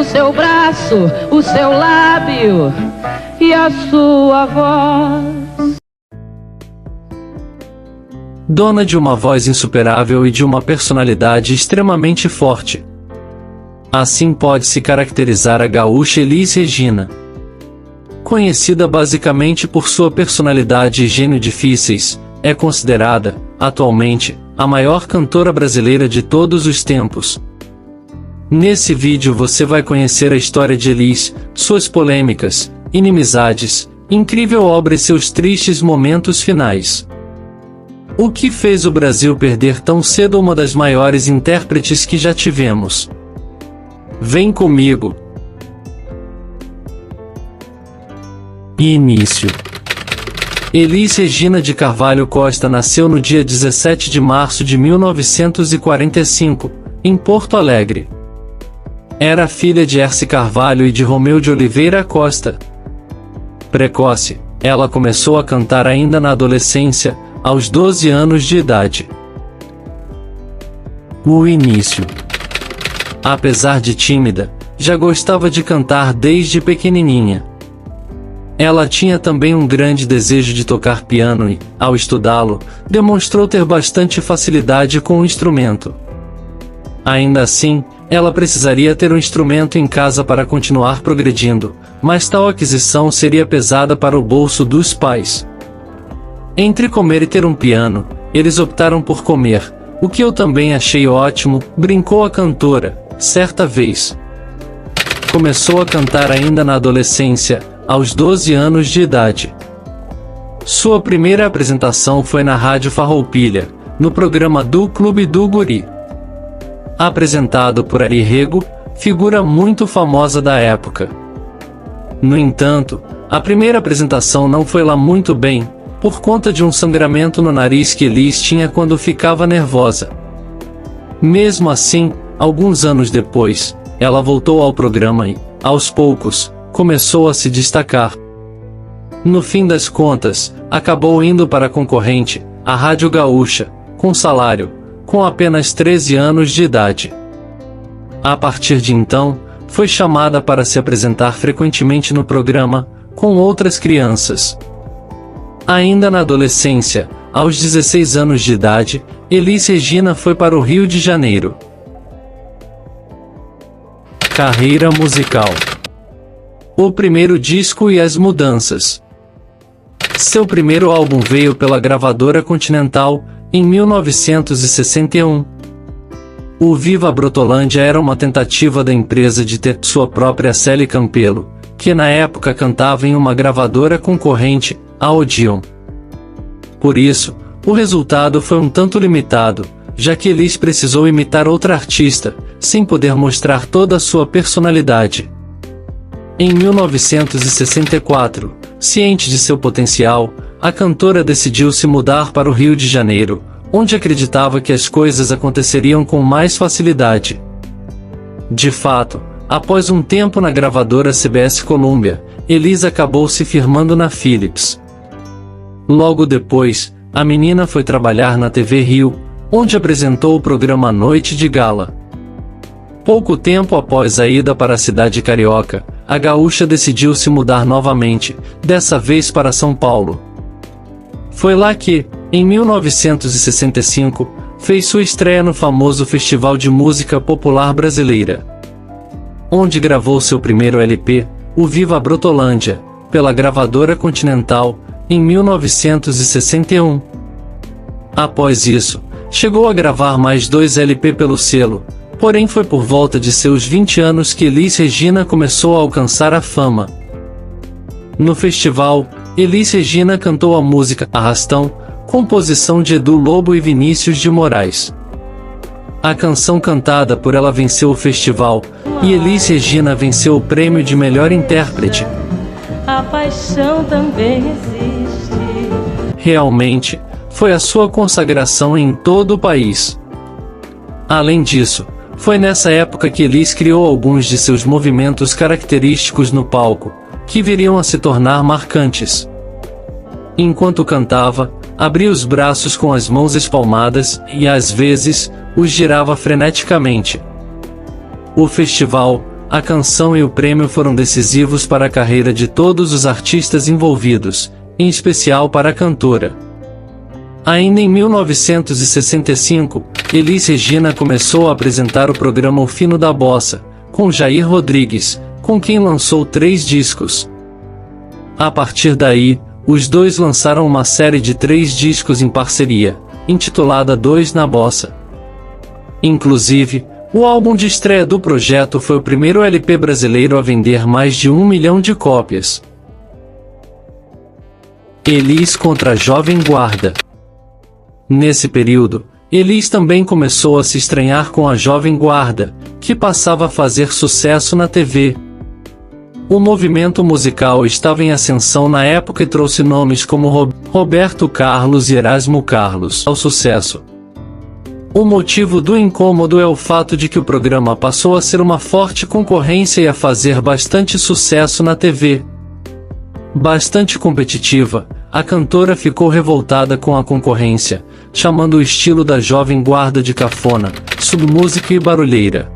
o seu braço, o seu lábio e a sua voz. Dona de uma voz insuperável e de uma personalidade extremamente forte. Assim pode-se caracterizar a gaúcha Elis Regina. Conhecida basicamente por sua personalidade e gênio difíceis, é considerada, atualmente, a maior cantora brasileira de todos os tempos. Nesse vídeo você vai conhecer a história de Elis, suas polêmicas, inimizades, incrível obra e seus tristes momentos finais. O que fez o Brasil perder tão cedo uma das maiores intérpretes que já tivemos? Vem comigo! Início. Elis Regina de Carvalho Costa nasceu no dia 17 de março de 1945, em Porto Alegre. Era filha de Herce Carvalho e de Romeu de Oliveira Costa. Precoce, ela começou a cantar ainda na adolescência, aos 12 anos de idade. O início. Apesar de tímida, já gostava de cantar desde pequenininha. Ela tinha também um grande desejo de tocar piano e, ao estudá-lo, demonstrou ter bastante facilidade com o instrumento. Ainda assim, ela precisaria ter um instrumento em casa para continuar progredindo, mas tal aquisição seria pesada para o bolso dos pais. Entre comer e ter um piano, eles optaram por comer, o que eu também achei ótimo, brincou a cantora, certa vez. Começou a cantar ainda na adolescência, aos 12 anos de idade. Sua primeira apresentação foi na Rádio Farroupilha, no programa do Clube do Guri. Apresentado por Ari Rego, figura muito famosa da época. No entanto, a primeira apresentação não foi lá muito bem, por conta de um sangramento no nariz que Elis tinha quando ficava nervosa. Mesmo assim, alguns anos depois, ela voltou ao programa e, aos poucos, começou a se destacar. No fim das contas, acabou indo para a concorrente, a Rádio Gaúcha, com salário, com apenas 13 anos de idade. A partir de então, foi chamada para se apresentar frequentemente no programa, com outras crianças. Ainda na adolescência, aos 16 anos de idade, Elis Regina foi para o Rio de Janeiro. Carreira musical. O primeiro disco e as mudanças. Seu primeiro álbum veio pela gravadora Continental, em 1961. O Viva Brotolândia era uma tentativa da empresa de ter sua própria Célie Campelo, que na época cantava em uma gravadora concorrente, a Odeon. Por isso, o resultado foi um tanto limitado, já que Elis precisou imitar outra artista, sem poder mostrar toda a sua personalidade. Em 1964, ciente de seu potencial, a cantora decidiu se mudar para o Rio de Janeiro, onde acreditava que as coisas aconteceriam com mais facilidade. De fato, após um tempo na gravadora CBS Columbia, Elis acabou se firmando na Philips. Logo depois, a menina foi trabalhar na TV Rio, onde apresentou o programa Noite de Gala. Pouco tempo após a ida para a cidade carioca, a gaúcha decidiu se mudar novamente, dessa vez para São Paulo. Foi lá que, em 1965, fez sua estreia no famoso Festival de Música Popular Brasileira, onde gravou seu primeiro LP, o Viva Brotolândia, pela gravadora Continental, em 1961. Após isso, chegou a gravar mais 2 LP pelo selo, porém foi por volta de seus 20 anos que Elis Regina começou a alcançar a fama. No festival, Elis Regina cantou a música Arrastão, composição de Edu Lobo e Vinícius de Moraes. A canção cantada por ela venceu o festival, e Elis Regina venceu o prêmio de melhor intérprete. A paixão também existe. Realmente, foi a sua consagração em todo o país. Além disso, foi nessa época que Elis criou alguns de seus movimentos característicos no palco, que viriam a se tornar marcantes. Enquanto cantava, abria os braços com as mãos espalmadas e, às vezes, os girava freneticamente. O festival, a canção e o prêmio foram decisivos para a carreira de todos os artistas envolvidos, em especial para a cantora. Ainda em 1965, Elis Regina começou a apresentar o programa O Fino da Bossa, com Jair Rodrigues, com quem lançou 3 discos. A partir daí, os dois lançaram uma série de 3 discos em parceria, intitulada Dois na Bossa. Inclusive, o álbum de estreia do projeto foi o primeiro LP brasileiro a vender mais de 1 milhão de cópias. Elis contra a Jovem Guarda. Nesse período, Elis também começou a se estranhar com a Jovem Guarda, que passava a fazer sucesso na TV. O movimento musical estava em ascensão na época e trouxe nomes como Roberto Carlos e Erasmo Carlos ao sucesso. O motivo do incômodo é o fato de que o programa passou a ser uma forte concorrência e a fazer bastante sucesso na TV. Bastante competitiva, a cantora ficou revoltada com a concorrência, chamando o estilo da Jovem Guarda de cafona, submúsica e barulheira.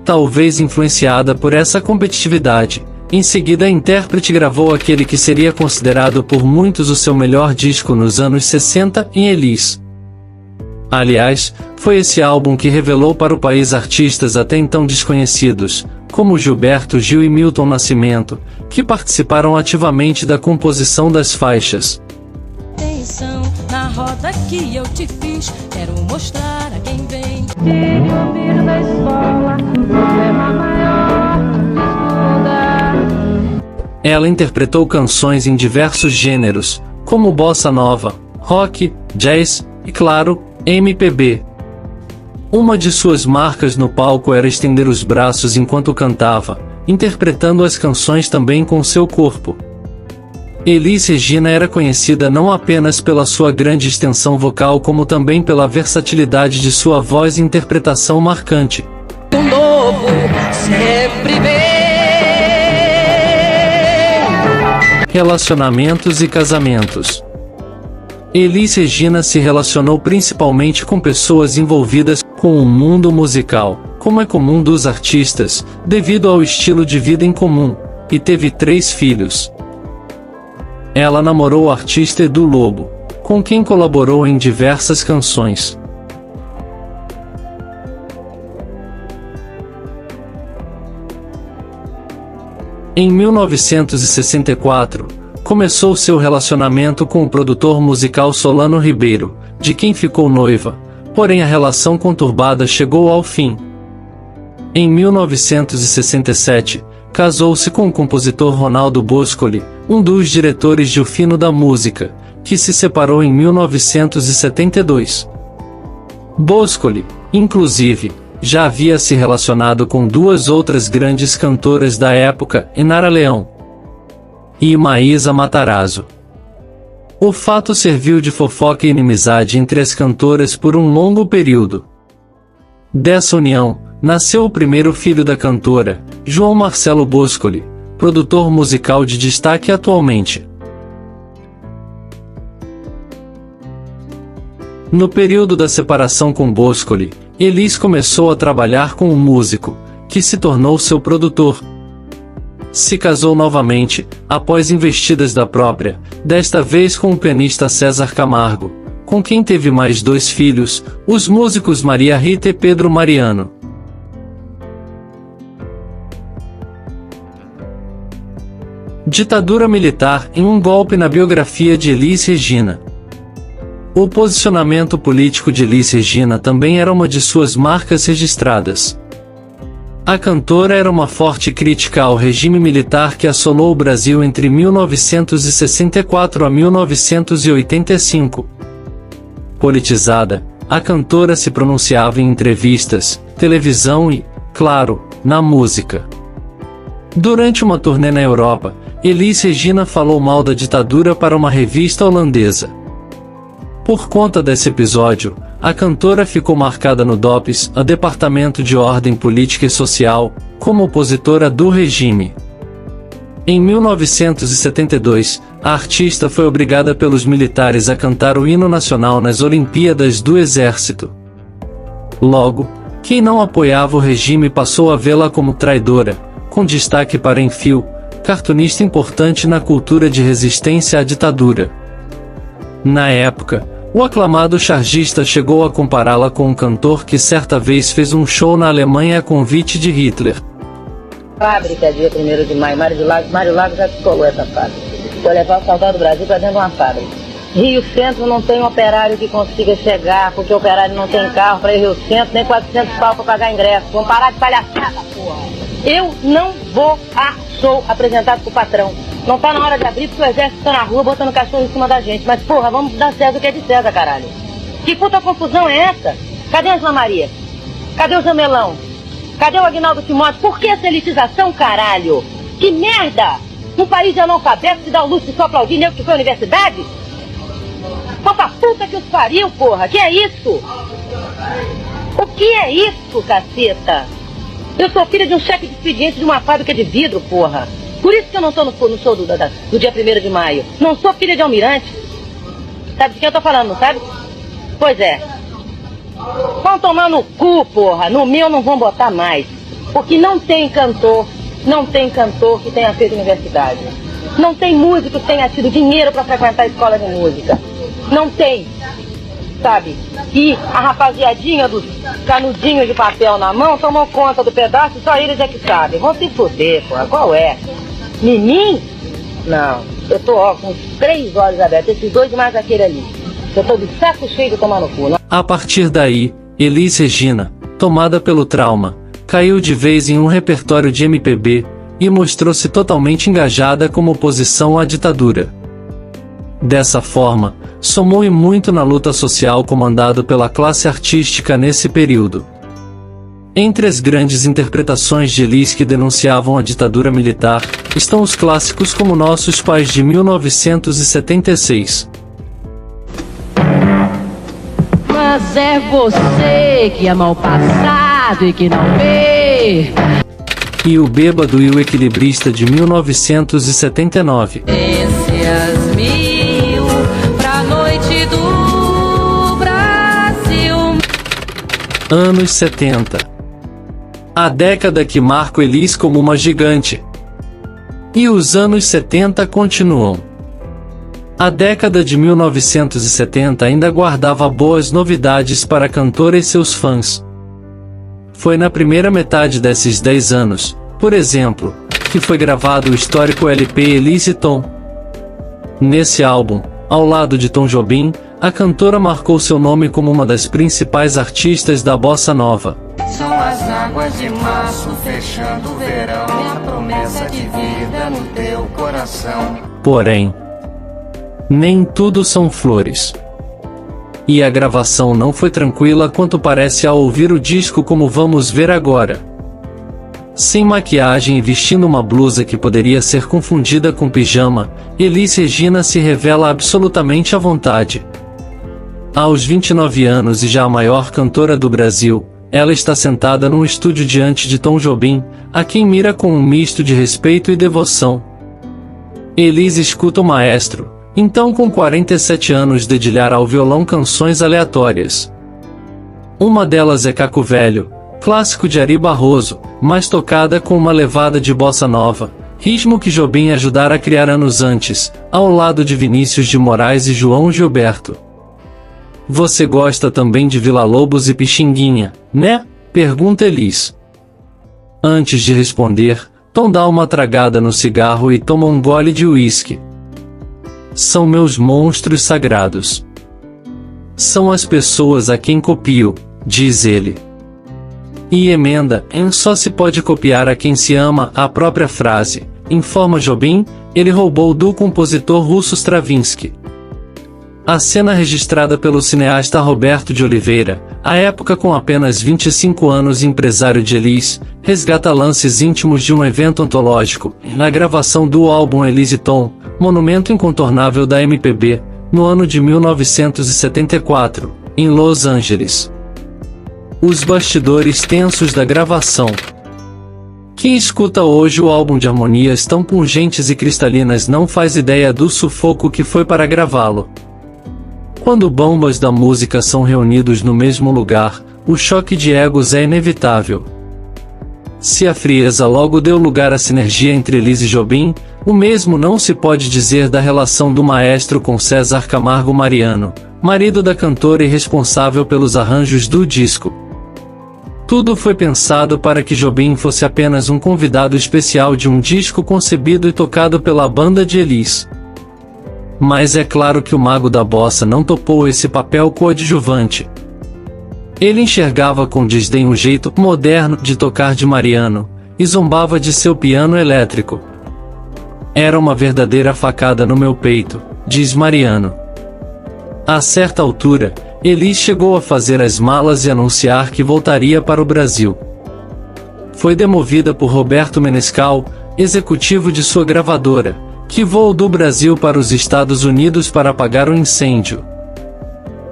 Talvez influenciada por essa competitividade, em seguida a intérprete gravou aquele que seria considerado por muitos o seu melhor disco nos anos 60, em Elis. Aliás, foi esse álbum que revelou para o país artistas até então desconhecidos, como Gilberto Gil e Milton Nascimento, que participaram ativamente da composição das faixas. Atenção, na roda que eu te fiz, quero mostrar a quem vem. Tive o filho da escola, problema maior, estuda. Ela interpretou canções em diversos gêneros, como bossa nova, rock, jazz e, claro, MPB. Uma de suas marcas no palco era estender os braços enquanto cantava, interpretando as canções também com seu corpo. Elis Regina era conhecida não apenas pela sua grande extensão vocal como também pela versatilidade de sua voz e interpretação marcante. O novo sempre vem. Relacionamentos e casamentos. Elis Regina se relacionou principalmente com pessoas envolvidas com o mundo musical, como é comum dos artistas, devido ao estilo de vida em comum, e teve 3 filhos. Ela namorou o artista Edu Lobo, com quem colaborou em diversas canções. Em 1964, começou seu relacionamento com o produtor musical Solano Ribeiro, de quem ficou noiva, porém a relação conturbada chegou ao fim. Em 1967, casou-se com o compositor Ronaldo Boscoli, um dos diretores de O Fino da Música, que se separou em 1972. Boscoli, inclusive, já havia se relacionado com 2 outras grandes cantoras da época, Inara Leão e Maísa Matarazzo. O fato serviu de fofoca e inimizade entre as cantoras por um longo período. Dessa união, nasceu o primeiro filho da cantora, João Marcelo Boscoli, produtor musical de destaque atualmente. No período da separação com Boscoli, Elis começou a trabalhar com um músico, que se tornou seu produtor. Se casou novamente, após investidas da própria, desta vez com o pianista César Camargo, com quem teve mais 2 filhos, os músicos Maria Rita e Pedro Mariano. Ditadura militar em um golpe na biografia de Elis Regina. O posicionamento político de Elis Regina também era uma de suas marcas registradas. A cantora era uma forte crítica ao regime militar que assolou o Brasil entre 1964 a 1985. Politizada, a cantora se pronunciava em entrevistas, televisão e, claro, na música. Durante uma turnê na Europa, Elis Regina falou mal da ditadura para uma revista holandesa. Por conta desse episódio, a cantora ficou marcada no DOPS, o Departamento de Ordem Política e Social, como opositora do regime. Em 1972, a artista foi obrigada pelos militares a cantar o hino nacional nas Olimpíadas do Exército. Logo, Quem não apoiava o regime passou a vê-la como traidora, com destaque para Enfio, cartunista importante na cultura de resistência à ditadura. Na época, o aclamado chargista chegou a compará-la com um cantor que certa vez fez um show na Alemanha a convite de Hitler. Fábrica, dia 1º de maio, Mário Lago já descolou essa fábrica. Vou levar o Saudade do Brasil para dentro de uma fábrica. Rio Centro não tem operário que consiga chegar, porque o operário não tem carro para ir Rio Centro, nem 400 pau para pagar ingresso. Vamos parar de palhaçada, porra! Eu não vou a show apresentado pro patrão. Não tá na hora de abrir porque o exército tá na rua botando cachorro em cima da gente. Mas, porra, vamos dar César o que é de César, caralho. Que puta confusão é essa? Cadê a Angela Maria? Cadê o Jamelão? Cadê o Aguinaldo Timóteo? Por que essa elitização, caralho? Que merda! Um país de analfabeto se dá o luxo de só aplaudir nego que foi à universidade? Só pra puta que os pariu, porra! Que é isso? O que é isso, caceta? Eu sou filha de um chefe de expediente de uma fábrica de vidro, porra! Por isso que eu não tô no show do dia 1º de maio. Não sou filha de almirante. Sabe de quem eu tô falando, não sabe? Pois é. Vão tomar no cu, porra. No meu não vão botar mais. Porque não tem cantor que tenha feito universidade. Não tem músico que tenha tido dinheiro pra frequentar a escola de música. Não tem. Sabe? E a rapaziadinha dos canudinhos de papel na mão tomou conta do pedaço, só eles é que sabem. Vão se fuder, porra. Qual é? Mimim? Não. Eu tô, ó, com 3 olhos abertos. Esses 2 mais aquele ali. Eu tô de saco cheio de tomar no cu. Não? A partir daí, Elis Regina, tomada pelo trauma, caiu de vez em um repertório de MPB, e mostrou-se totalmente engajada como oposição à ditadura. Dessa forma, somou e muito na luta social comandada pela classe artística nesse período. Entre as grandes interpretações de Elis que denunciavam a ditadura militar, estão os clássicos como Nossos Pais de 1976. Mas é você que ama o passado e que não vê. E O Bêbado e o Equilibrista de 1979. Essas mil pra noite do Brasil. Anos 70. A década que marca Elis como uma gigante. E os anos 70 continuam. A década de 1970 ainda guardava boas novidades para a cantora e seus fãs. Foi na primeira metade desses 10 anos, por exemplo, que foi gravado o histórico LP Elis e Tom. Nesse álbum, ao lado de Tom Jobim, a cantora marcou seu nome como uma das principais artistas da bossa nova. São as águas de março fechando o verão, é a promessa de vida no teu coração. Porém, nem tudo são flores. E a gravação não foi tranquila quanto parece ao ouvir o disco, como vamos ver agora. Sem maquiagem e vestindo uma blusa que poderia ser confundida com pijama, Elis Regina se revela absolutamente à vontade. Aos 29 anos e já a maior cantora do Brasil, ela está sentada num estúdio diante de Tom Jobim, a quem mira com um misto de respeito e devoção. Elis escuta o maestro, então com 47 anos, dedilhar ao violão canções aleatórias. Uma delas é Caco Velho, clássico de Ari Barroso, mas tocada com uma levada de bossa nova, ritmo que Jobim ajudara a criar anos antes, ao lado de Vinícius de Moraes e João Gilberto. Você gosta também de Villa-Lobos e Pixinguinha, né? Pergunta Elis. Antes de responder, Tom dá uma tragada no cigarro e toma um gole de uísque. São meus monstros sagrados. São as pessoas a quem copio, diz ele. E emenda, em só se pode copiar a quem se ama, a própria frase, informa Jobim, ele roubou do compositor russo Stravinsky. A cena registrada pelo cineasta Roberto de Oliveira, à época com apenas 25 anos e empresário de Elis, resgata lances íntimos de um evento antológico, na gravação do álbum Elis e Tom, monumento incontornável da MPB, no ano de 1974, em Los Angeles. Os bastidores tensos da gravação. Quem escuta hoje o álbum de harmonias tão pungentes e cristalinas não faz ideia do sufoco que foi para gravá-lo. Quando bombas da música são reunidos no mesmo lugar, o choque de egos é inevitável. Se a frieza logo deu lugar à sinergia entre Elis e Jobim, o mesmo não se pode dizer da relação do maestro com César Camargo Mariano, marido da cantora e responsável pelos arranjos do disco. Tudo foi pensado para que Jobim fosse apenas um convidado especial de um disco concebido e tocado pela banda de Elis. Mas é claro que o mago da bossa não topou esse papel coadjuvante. Ele enxergava com desdém o jeito moderno de tocar de Mariano, e zombava de seu piano elétrico. Era uma verdadeira facada no meu peito, diz Mariano. A certa altura, Elis chegou a fazer as malas e anunciar que voltaria para o Brasil. Foi demovida por Roberto Menescal, executivo de sua gravadora, que voou do Brasil para os Estados Unidos para apagar o incêndio.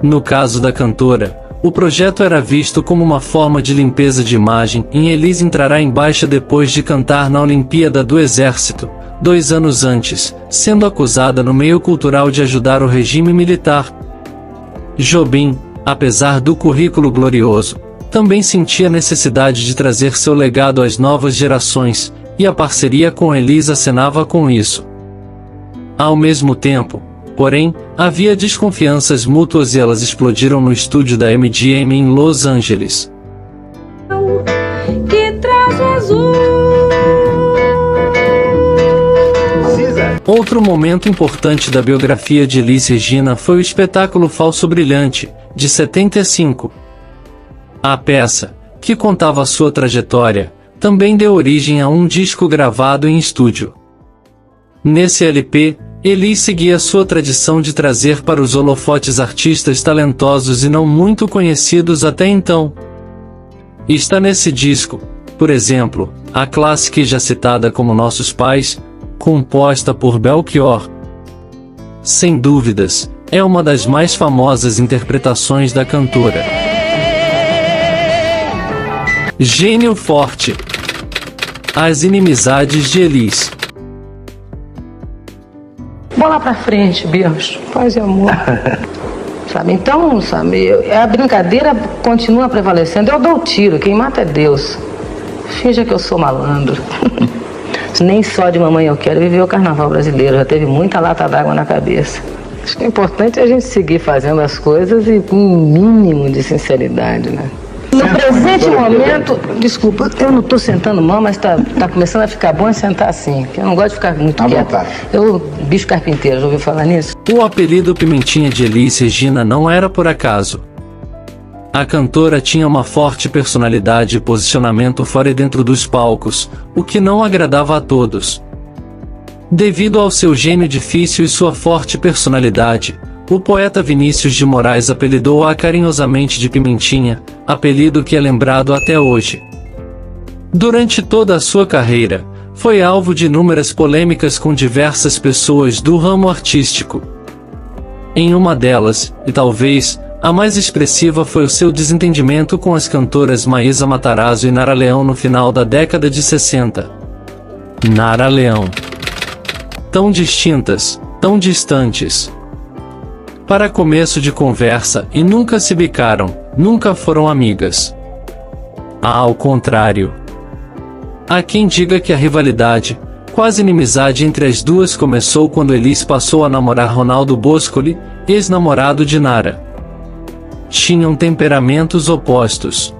No caso da cantora, o projeto era visto como uma forma de limpeza de imagem, e Elis entrará em baixa depois de cantar na Olimpíada do Exército, 2 anos antes, sendo acusada no meio cultural de ajudar o regime militar. Jobim, apesar do currículo glorioso, também sentia necessidade de trazer seu legado às novas gerações, e a parceria com Elis acenava com isso. Ao mesmo tempo, porém, havia desconfianças mútuas e elas explodiram no estúdio da MGM em Los Angeles. Que traz o azul. Outro momento importante da biografia de Elis Regina foi o espetáculo Falso Brilhante, de 75. A peça, que contava sua trajetória, também deu origem a um disco gravado em estúdio. Nesse LP, Elis seguia sua tradição de trazer para os holofotes artistas talentosos e não muito conhecidos até então. Está nesse disco, por exemplo, a clássica e já citada como Nossos Pais, composta por Belchior. Sem dúvidas, é uma das mais famosas interpretações da cantora. Gênio forte. As inimizades de Elis. Bola pra frente, Berros. Paz e amor. Sabe, então, sabe, a brincadeira continua prevalecendo. Eu dou o tiro, quem mata é Deus. Finja que eu sou malandro. Nem só de mamãe eu quero viver o carnaval brasileiro. Já teve muita lata d'água na cabeça. Acho que o importante é a gente seguir fazendo as coisas e com um mínimo de sinceridade, né? No presente momento, desculpa, eu não estou sentando mal, mas tá começando a ficar bom sentar assim. Eu não gosto de ficar muito quieto. Eu, bicho carpinteiro, já ouviu falar nisso? O apelido Pimentinha de Elis Regina não era por acaso. A cantora tinha uma forte personalidade e posicionamento fora e dentro dos palcos, o que não agradava a todos. Devido ao seu gênio difícil e sua forte personalidade, o poeta Vinícius de Moraes apelidou-a carinhosamente de Pimentinha, apelido que é lembrado até hoje. Durante toda a sua carreira, foi alvo de inúmeras polêmicas com diversas pessoas do ramo artístico. Em uma delas, e talvez a mais expressiva, foi o seu desentendimento com as cantoras Maísa Matarazzo e Nara Leão no final da década de 60. Nara Leão. Tão distintas, tão distantes. Para começo de conversa, e nunca se bicaram, nunca foram amigas. Ao contrário. Há quem diga que a rivalidade, quase inimizade entre as duas começou quando Elis passou a namorar Ronaldo Boscoli, ex-namorado de Nara. Tinham temperamentos opostos.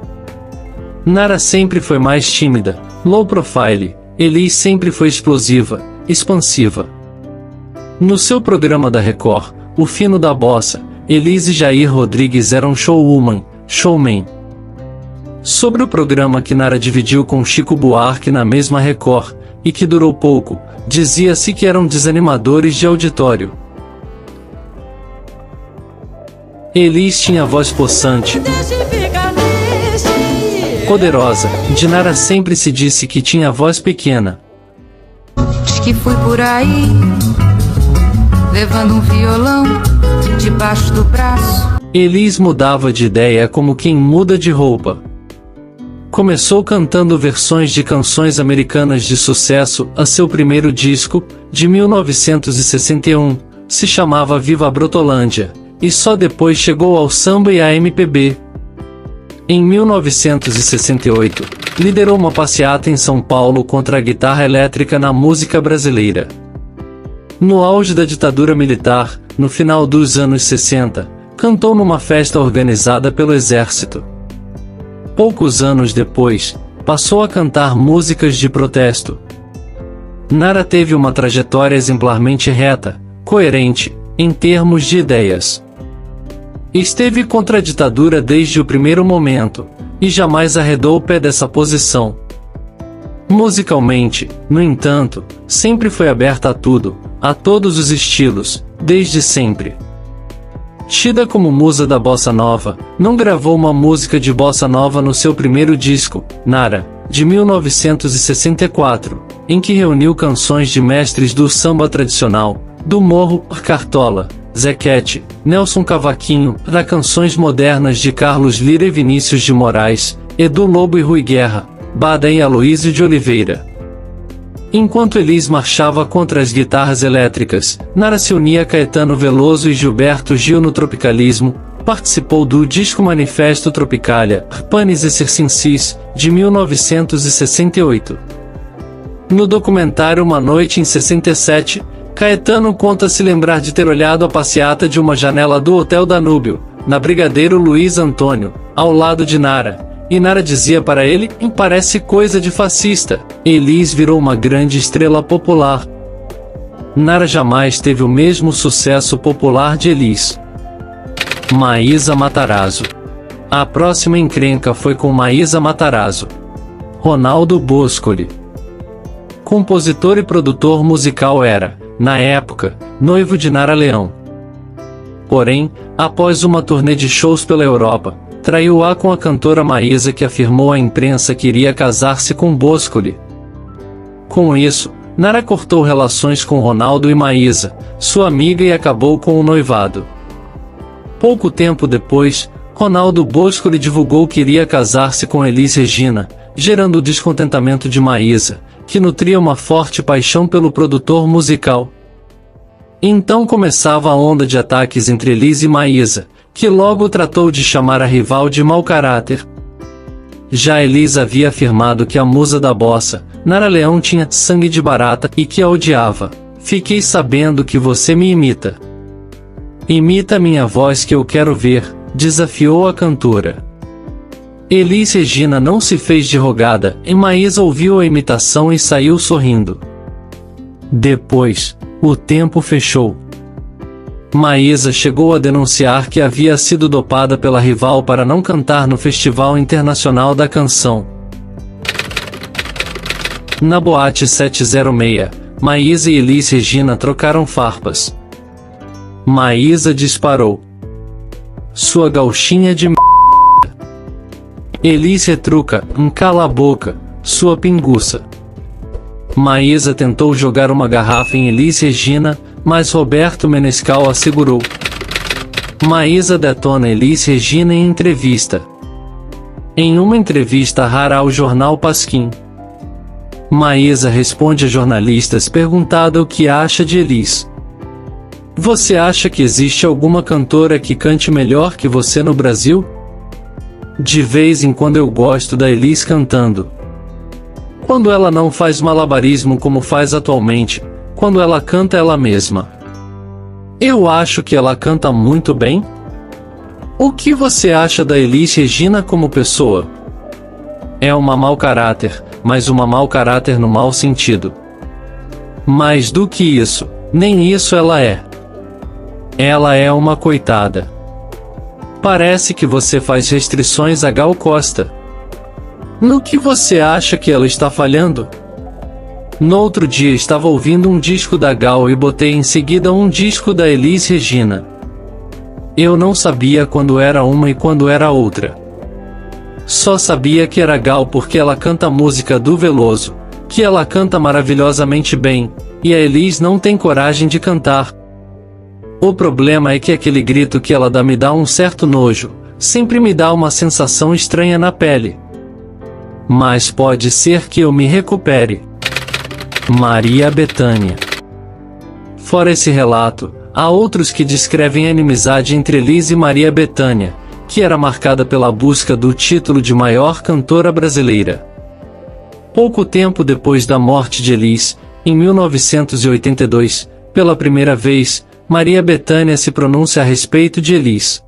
Nara sempre foi mais tímida, low profile, Elis sempre foi explosiva, expansiva. No seu programa da Record, O Fino da Bossa, Elis e Jair Rodrigues eram showman. Sobre o programa que Nara dividiu com Chico Buarque na mesma Record, e que durou pouco, dizia-se que eram desanimadores de auditório. Elis tinha voz possante, poderosa, de Nara sempre se disse que tinha voz pequena. Diz que fui por aí, levando um violão debaixo do braço. Elis mudava de ideia como quem muda de roupa. Começou cantando versões de canções americanas de sucesso. A seu primeiro disco, de 1961, se chamava Viva Brotolândia, e só depois chegou ao samba e à MPB. em 1968, liderou uma passeata em São Paulo contra a guitarra elétrica na música brasileira. No auge da ditadura militar, no final dos anos 60, cantou numa festa organizada pelo Exército. Poucos anos depois, passou a cantar músicas de protesto. Nara teve uma trajetória exemplarmente reta, coerente, em termos de ideias. Esteve contra a ditadura desde o primeiro momento, e jamais arredou o pé dessa posição. Musicalmente, no entanto, sempre foi aberta a tudo, a todos os estilos, desde sempre. Tida como musa da bossa nova, não gravou uma música de bossa nova no seu primeiro disco, Nara, de 1964, em que reuniu canções de mestres do samba tradicional, do morro, Cartola, Zequete, Nelson Cavaquinho, para canções modernas de Carlos Lira e Vinícius de Moraes, Edu Lobo e Rui Guerra, Bada e Aloísio de Oliveira. Enquanto Elis marchava contra as guitarras elétricas, Nara se unia a Caetano Veloso e Gilberto Gil no tropicalismo, participou do disco Manifesto Tropicalia, Panis e Circensis, de 1968. No documentário Uma Noite em 67, Caetano conta se lembrar de ter olhado a passeata de uma janela do Hotel Danúbio, na Brigadeiro Luiz Antônio, ao lado de Nara, e Nara dizia para ele, parece coisa de fascista. Elis virou uma grande estrela popular. Nara jamais teve o mesmo sucesso popular de Elis. Maísa Matarazzo. A próxima encrenca foi com Maísa Matarazzo. Ronaldo Boscoli. Compositor e produtor musical era, na época, noivo de Nara Leão. Porém, após uma turnê de shows pela Europa, traiu-a com a cantora Maísa, que afirmou à imprensa que iria casar-se com Boscoli. Com isso, Nara cortou relações com Ronaldo e Maísa, sua amiga, e acabou com o noivado. Pouco tempo depois, Ronaldo Boscoli divulgou que iria casar-se com Elis Regina, gerando o descontentamento de Maísa, que nutria uma forte paixão pelo produtor musical. Então começava a onda de ataques entre Elis e Maísa, que logo tratou de chamar a rival de mau caráter. Já Elis havia afirmado que a musa da bossa, Nara Leão, tinha sangue de barata e que a odiava. Fiquei sabendo que você me imita. Imita minha voz que eu quero ver, desafiou a cantora. Elis Regina não se fez de rogada, e Maísa ouviu a imitação e saiu sorrindo. Depois, o tempo fechou. Maísa chegou a denunciar que havia sido dopada pela rival para não cantar no Festival Internacional da Canção. Na Boate 706, Maísa e Elis Regina trocaram farpas. Maísa disparou: sua gauchinha de m***. Elis retruca: cala a boca, sua pinguça. Maísa tentou jogar uma garrafa em Elis Regina, mas Roberto Menescal a segurou. Maísa detona Elis Regina em entrevista. Em uma entrevista rara ao jornal Pasquim, Maísa responde a jornalistas perguntada o que acha de Elis. Você acha que existe alguma cantora que cante melhor que você no Brasil? De vez em quando eu gosto da Elis cantando. Quando ela não faz malabarismo como faz atualmente, quando ela canta ela mesma. Eu acho que ela canta muito bem. O que você acha da Elis Regina como pessoa? É uma mau caráter, mas uma mau caráter no mau sentido. Mais do que isso, nem isso ela é. Ela é uma coitada. Parece que você faz restrições a Gal Costa. No que você acha que ela está falhando? No outro dia estava ouvindo um disco da Gal e botei em seguida um disco da Elis Regina. Eu não sabia quando era uma e quando era outra. Só sabia que era Gal porque ela canta a música do Veloso, que ela canta maravilhosamente bem, e a Elis não tem coragem de cantar. O problema é que aquele grito que ela dá me dá um certo nojo, sempre me dá uma sensação estranha na pele. Mas pode ser que eu me recupere. Maria Bethânia. Fora esse relato, há outros que descrevem a inimizade entre Elis e Maria Bethânia, que era marcada pela busca do título de maior cantora brasileira. Pouco tempo depois da morte de Elis, em 1982, pela primeira vez, Maria Bethânia se pronuncia a respeito de Elis.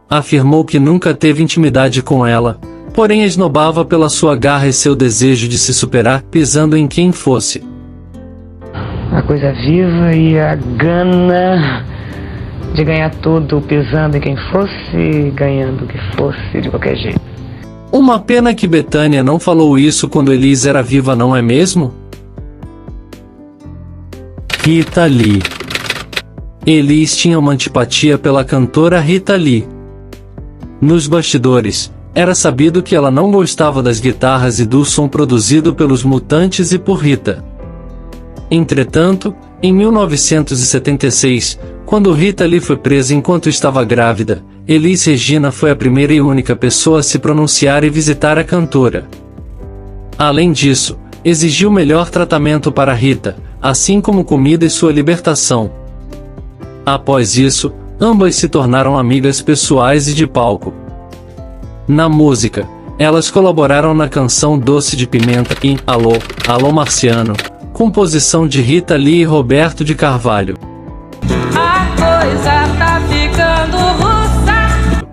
Afirmou que nunca teve intimidade com ela, porém a esnobava pela sua garra e seu desejo de se superar, pisando em quem fosse. A coisa viva e a gana de ganhar tudo, pisando em quem fosse, ganhando o que fosse, de qualquer jeito. Uma pena que Bethânia não falou isso quando Elis era viva, não é mesmo? Rita Lee. Elis tinha uma antipatia pela cantora Rita Lee. Nos bastidores, era sabido que ela não gostava das guitarras e do som produzido pelos Mutantes e por Rita. Entretanto, em 1976, quando Rita Lee foi presa enquanto estava grávida, Elis Regina foi a primeira e única pessoa a se pronunciar e visitar a cantora. Além disso, exigiu melhor tratamento para Rita, assim como comida e sua libertação. Após isso, ambas se tornaram amigas pessoais e de palco. Na música, elas colaboraram na canção Doce de Pimenta e Alô, Alô Marciano, composição de Rita Lee e Roberto de Carvalho. A coisa tá ficando russa.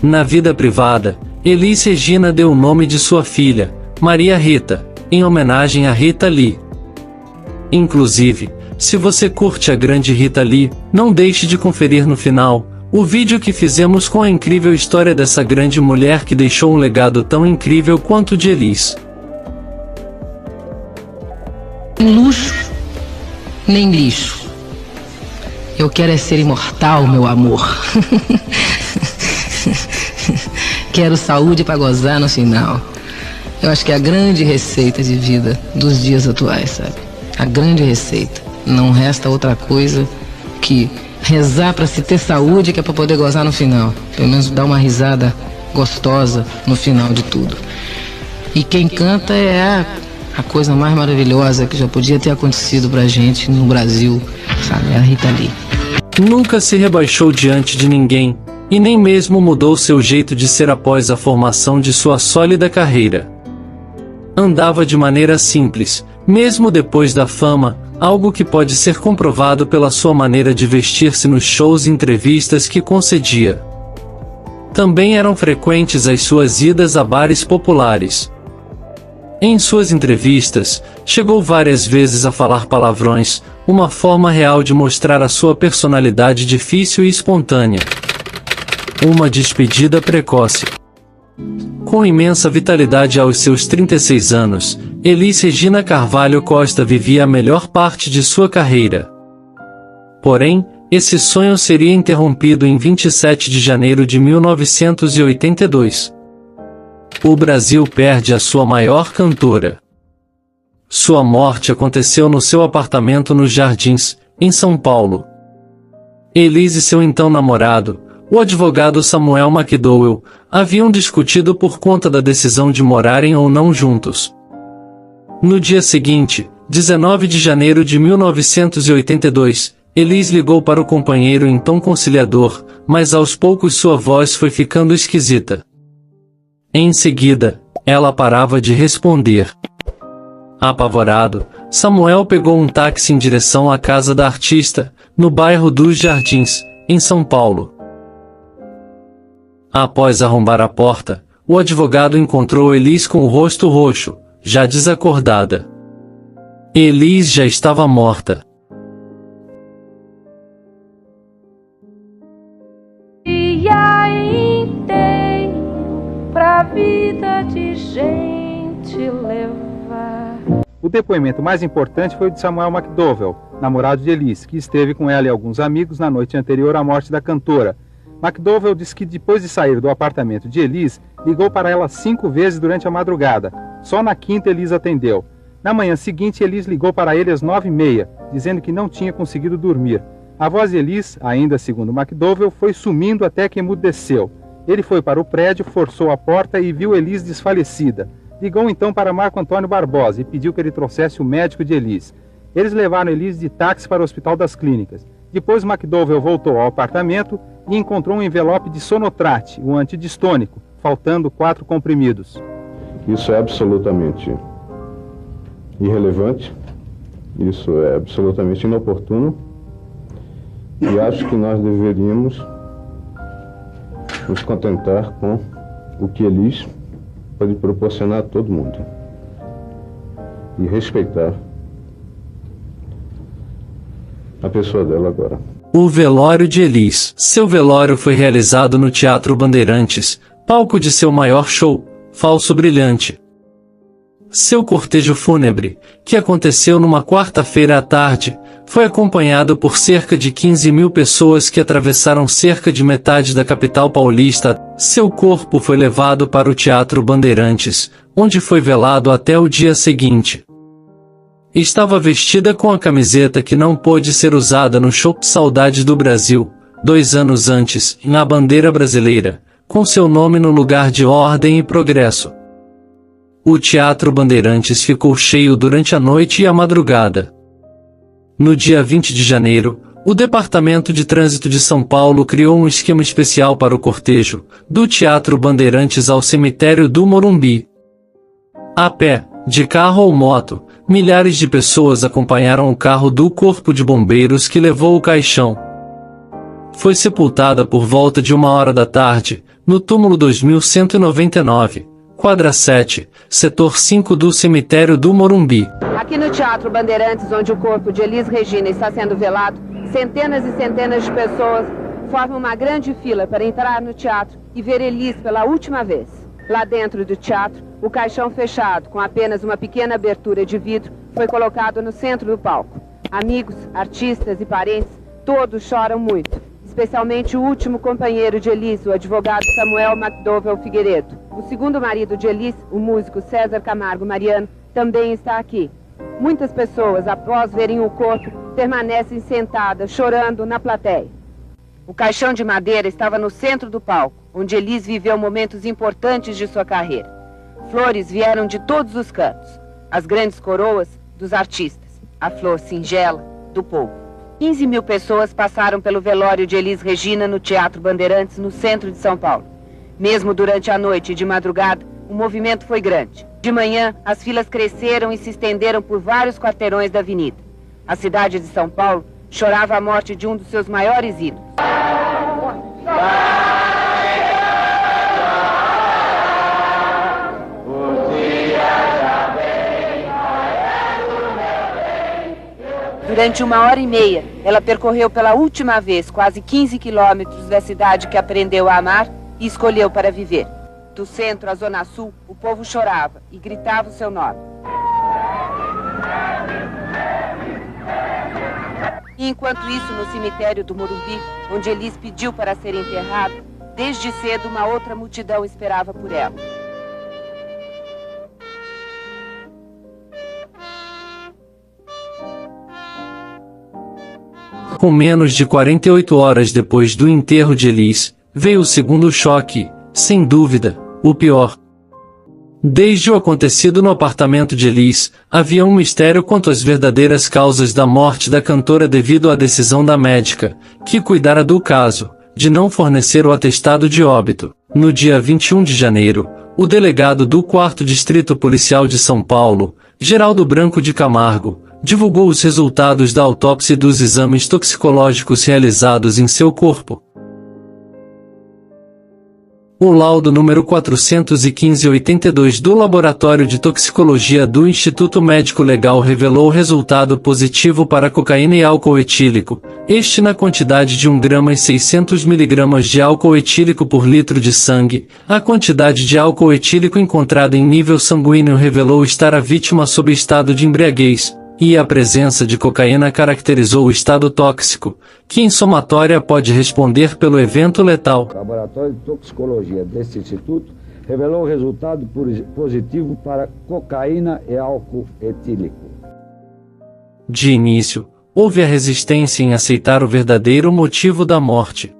Na vida privada, Elis Regina deu o nome de sua filha, Maria Rita, em homenagem a Rita Lee. Inclusive, se você curte a grande Rita Lee, não deixe de conferir no final o vídeo que fizemos com a incrível história dessa grande mulher que deixou um legado tão incrível quanto o de Elis. Luxo, nem lixo. Eu quero é ser imortal, meu amor. Quero saúde para gozar no final. Eu acho que é a grande receita de vida dos dias atuais, sabe? A grande receita. Não resta outra coisa que rezar para se ter saúde, que é para poder gozar no final. Pelo menos dar uma risada gostosa no final de tudo. E quem canta é a coisa mais maravilhosa que já podia ter acontecido pra gente no Brasil, sabe? É a Rita Lee. Nunca se rebaixou diante de ninguém, e nem mesmo mudou seu jeito de ser após a formação de sua sólida carreira. Andava de maneira simples, mesmo depois da fama, algo que pode ser comprovado pela sua maneira de vestir-se nos shows e entrevistas que concedia. Também eram frequentes as suas idas a bares populares. Em suas entrevistas, chegou várias vezes a falar palavrões, uma forma real de mostrar a sua personalidade difícil e espontânea. Uma despedida precoce. Com imensa vitalidade aos seus 36 anos, Elis Regina Carvalho Costa vivia a melhor parte de sua carreira. Porém, esse sonho seria interrompido em 27 de janeiro de 1982. O Brasil perde a sua maior cantora. Sua morte aconteceu no seu apartamento nos Jardins, em São Paulo. Elis e seu então namorado, o advogado Samuel McDowell, haviam discutido por conta da decisão de morarem ou não juntos. No dia seguinte, 19 de janeiro de 1982, Elis ligou para o companheiro em tom conciliador, mas aos poucos sua voz foi ficando esquisita. Em seguida, ela parava de responder. Apavorado, Samuel pegou um táxi em direção à casa da artista, no bairro dos Jardins, em São Paulo. Após arrombar a porta, o advogado encontrou Elis com o rosto roxo, já desacordada. Elis já estava morta. Dia inteiro pra vida de gente levar. O depoimento mais importante foi o de Samuel McDowell, namorado de Elis, que esteve com ela e alguns amigos na noite anterior à morte da cantora. McDowell disse que depois de sair do apartamento de Elis, ligou para ela 5 vezes durante a madrugada. Só na quinta Elis atendeu. Na manhã seguinte, Elis ligou para ele às 9h30, dizendo que não tinha conseguido dormir. A voz de Elis, ainda segundo McDowell, foi sumindo até que emudeceu. Ele foi para o prédio, forçou a porta e viu Elis desfalecida. Ligou então para Marco Antônio Barbosa e pediu que ele trouxesse o médico de Elis. Eles levaram Elis de táxi para o Hospital das Clínicas. Depois McDowell voltou ao apartamento e encontrou um envelope de Sonotrate, um antidistônico, faltando 4 comprimidos. Isso é absolutamente irrelevante, isso é absolutamente inoportuno e acho que nós deveríamos nos contentar com o que Elis pode proporcionar a todo mundo e respeitar a pessoa dela agora. O velório de Elis. Seu velório foi realizado no Teatro Bandeirantes, palco de seu maior show, Falso Brilhante. Seu cortejo fúnebre, que aconteceu numa quarta-feira à tarde, foi acompanhado por cerca de 15 mil pessoas que atravessaram cerca de metade da capital paulista. Seu corpo foi levado para o Teatro Bandeirantes, onde foi velado até o dia seguinte. Estava vestida com a camiseta que não pôde ser usada no show Saudade do Brasil, 2 anos antes, na bandeira brasileira, com seu nome no lugar de Ordem e Progresso. O Teatro Bandeirantes ficou cheio durante a noite e a madrugada. No dia 20 de janeiro, o Departamento de Trânsito de São Paulo criou um esquema especial para o cortejo, do Teatro Bandeirantes ao cemitério do Morumbi. A pé, de carro ou moto, milhares de pessoas acompanharam o carro do Corpo de Bombeiros que levou o caixão. Foi sepultada por volta de 1h da tarde, no túmulo 2199, quadra 7, setor 5 do cemitério do Morumbi. Aqui no Teatro Bandeirantes, onde o corpo de Elis Regina está sendo velado, centenas e centenas de pessoas formam uma grande fila para entrar no teatro e ver Elis pela última vez. Lá dentro do teatro, o caixão fechado, com apenas uma pequena abertura de vidro, foi colocado no centro do palco. Amigos, artistas e parentes, todos choram muito. Especialmente o último companheiro de Elis, o advogado Samuel McDowell Figueiredo. O segundo marido de Elis, o músico César Camargo Mariano, também está aqui. Muitas pessoas, após verem o corpo, permanecem sentadas, chorando na plateia. O caixão de madeira estava no centro do palco, onde Elis viveu momentos importantes de sua carreira. Flores vieram de todos os cantos, as grandes coroas dos artistas, a flor singela do povo. 15 mil pessoas passaram pelo velório de Elis Regina no Teatro Bandeirantes, no centro de São Paulo. Mesmo durante a noite e de madrugada, o movimento foi grande. De manhã, as filas cresceram e se estenderam por vários quarteirões da avenida. A cidade de São Paulo chorava a morte de um dos seus maiores ídolos. Durante 1h30, ela percorreu pela última vez quase 15 quilômetros da cidade que aprendeu a amar e escolheu para viver. Do centro à zona sul, o povo chorava e gritava o seu nome. E enquanto isso, no cemitério do Morumbi, onde Elis pediu para ser enterrada, desde cedo uma outra multidão esperava por ela. Com menos de 48 horas depois do enterro de Elis, veio o segundo choque, sem dúvida, o pior. Desde o acontecido no apartamento de Elis, havia um mistério quanto às verdadeiras causas da morte da cantora devido à decisão da médica, que cuidara do caso, de não fornecer o atestado de óbito. No dia 21 de janeiro, o delegado do 4º Distrito Policial de São Paulo, Geraldo Branco de Camargo, divulgou os resultados da autópsia e dos exames toxicológicos realizados em seu corpo. O laudo número 415/82 do Laboratório de Toxicologia do Instituto Médico Legal revelou o resultado positivo para cocaína e álcool etílico, este na quantidade de 1 grama e 600 mg de álcool etílico por litro de sangue. A quantidade de álcool etílico encontrada em nível sanguíneo revelou estar a vítima sob estado de embriaguez, e a presença de cocaína caracterizou o estado tóxico, que em somatória pode responder pelo evento letal. O laboratório de toxicologia deste instituto revelou o resultado positivo para cocaína e álcool etílico. De início, houve a resistência em aceitar o verdadeiro motivo da morte.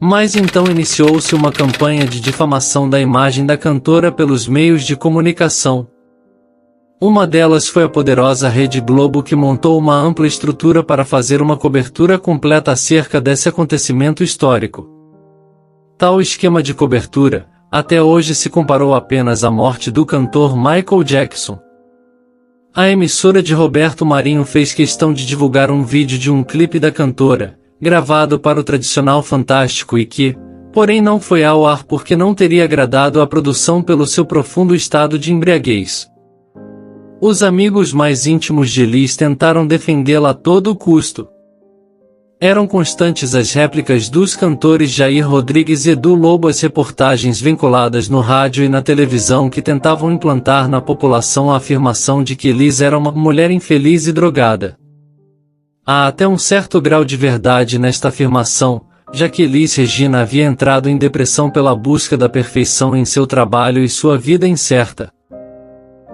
Mas então iniciou-se uma campanha de difamação da imagem da cantora pelos meios de comunicação. Uma delas foi a poderosa Rede Globo, que montou uma ampla estrutura para fazer uma cobertura completa acerca desse acontecimento histórico. Tal esquema de cobertura, até hoje se comparou apenas à morte do cantor Michael Jackson. A emissora de Roberto Marinho fez questão de divulgar um vídeo de um clipe da cantora, gravado para o tradicional Fantástico e que, porém, não foi ao ar porque não teria agradado à produção pelo seu profundo estado de embriaguez. Os amigos mais íntimos de Elis tentaram defendê-la a todo custo. Eram constantes as réplicas dos cantores Jair Rodrigues e Edu Lobo, as reportagens vinculadas no rádio e na televisão que tentavam implantar na população a afirmação de que Elis era uma mulher infeliz e drogada. Há até um certo grau de verdade nesta afirmação, já que Elis Regina havia entrado em depressão pela busca da perfeição em seu trabalho e sua vida incerta.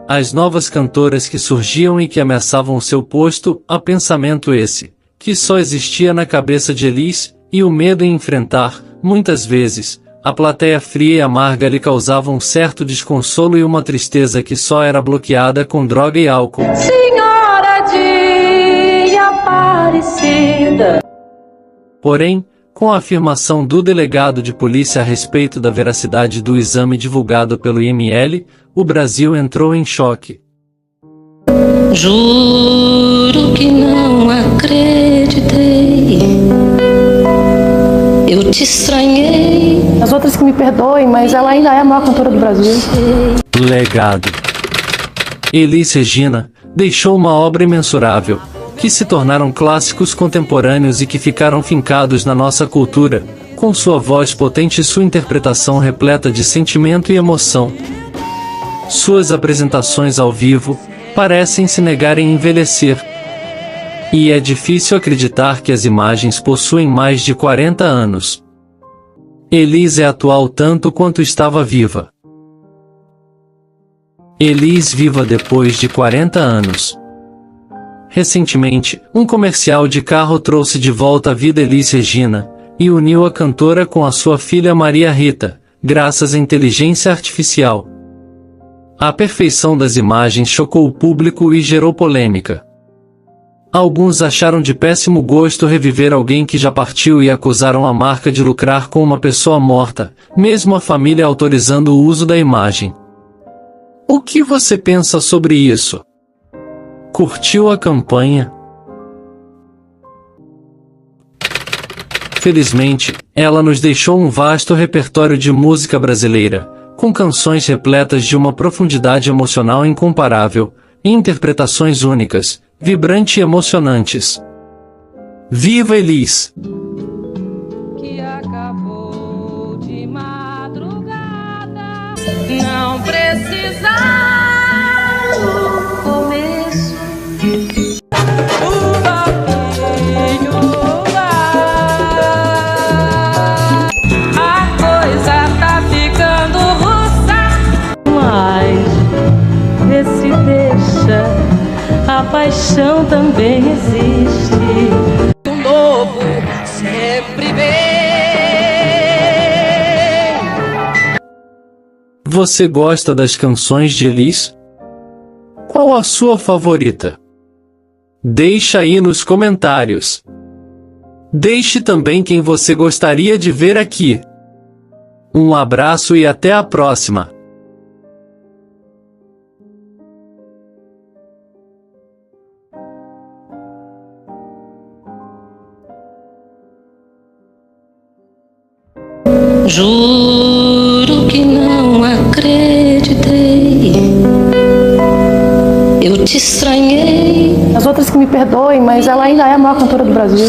As novas cantoras que surgiam e que ameaçavam seu posto, a pensamento esse, que só existia na cabeça de Elis, e o medo em enfrentar, muitas vezes, a plateia fria e amarga lhe causava um certo desconsolo e uma tristeza que só era bloqueada com droga e álcool. Senhora de Aparecida. Porém, com a afirmação do delegado de polícia a respeito da veracidade do exame divulgado pelo IML, o Brasil entrou em choque. Juro que não acreditei, eu te estranhei. As outras que me perdoem, mas ela ainda é a maior cantora do Brasil. Legado. Elis Regina deixou uma obra imensurável, que se tornaram clássicos contemporâneos e que ficaram fincados na nossa cultura, com sua voz potente e sua interpretação repleta de sentimento e emoção. Suas apresentações ao vivo parecem se negarem a envelhecer. E é difícil acreditar que as imagens possuem mais de 40 anos. Elis é atual tanto quanto estava viva. Elis viva depois de 40 anos. Recentemente, um comercial de carro trouxe de volta à vida Elis Regina, e uniu a cantora com a sua filha Maria Rita, graças à inteligência artificial. A perfeição das imagens chocou o público e gerou polêmica. Alguns acharam de péssimo gosto reviver alguém que já partiu e acusaram a marca de lucrar com uma pessoa morta, mesmo a família autorizando o uso da imagem. O que você pensa sobre isso? Curtiu a campanha? Felizmente, ela nos deixou um vasto repertório de música brasileira, com canções repletas de uma profundidade emocional incomparável, e interpretações únicas, vibrantes e emocionantes. Viva Elis! Que acabou de madrugada, não precisava o começo. O barquinho vai, a coisa tá ficando russa, mas vê se deixa, a paixão também existe. O novo sempre vem. Você gosta das canções de Elis? Qual a sua favorita? Deixa aí nos comentários. Deixe também quem você gostaria de ver aqui. Um abraço e até a próxima. Juro que não acreditei, eu te estranhei. As outras que me perdoem, mas ela ainda é a maior cantora do Brasil.